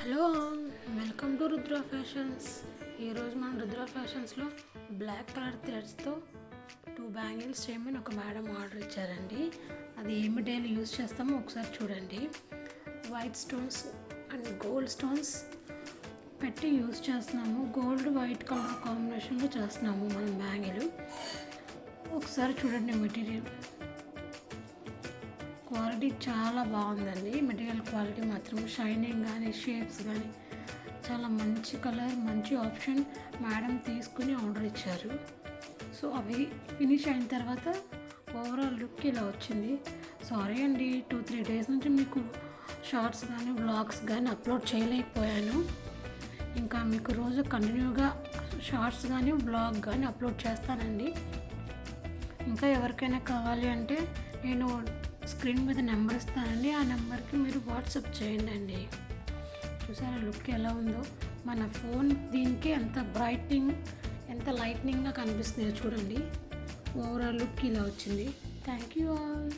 Hello, welcome to Rudra fashions. ఈరోజు మనం Rudra ఫ్యాషన్స్లో black colour థ్రెడ్స్తో 2 bangles చేయమని ఒక మేడం ఆర్డర్ ఇచ్చారండి. అది ఏ మెటీరియల్ యూజ్ చేస్తామో ఒకసారి చూడండి. White stones and gold stones పెట్టి యూజ్ చేస్తున్నాము. గోల్డ్ వైట్ కలర్ కాంబినేషన్లో చేస్తున్నాము మనం బ్యాంగిల్. ఒకసారి చూడండి మెటీరియల్ క్వాలిటీ చాలా బాగుందండి. మెటీరియల్ క్వాలిటీ మాత్రం షైనింగ్ కానీ షేప్స్ కానీ చాలా మంచి కలర్, మంచి ఆప్షన్ మేడం తీసుకుని ఆర్డర్ ఇచ్చారు. సో అవి ఫినిష్ అయిన తర్వాత ఓవరాల్ లుక్ ఇలా వచ్చింది. సారీ అండి, 2-3 డేస్ నుంచి మీకు షార్ట్స్ కానీ వ్లాగ్స్ కానీ అప్లోడ్ చేయలేకపోయాను. ఇంకా మీకు రోజు కంటిన్యూగా షార్ట్స్ కానీ వ్లాగ్ కానీ అప్లోడ్ చేస్తానండి. ఇంకా ఎవరికైనా కావాలి అంటే నేను స్క్రీన్ మీద నెంబర్ ఇస్తానండి. ఆ నెంబర్కి మీరు వాట్సాప్ చేయండి. చూసారా లుక్ ఎలా ఉందో? మన ఫోన్ దీనికి ఎంత బ్రైట్నింగ్, ఎంత లైట్నింగ్గా కనిపిస్తుందో చూడండి. ఓవరాల్ లుక్ ఇలా వచ్చింది. Thank you all.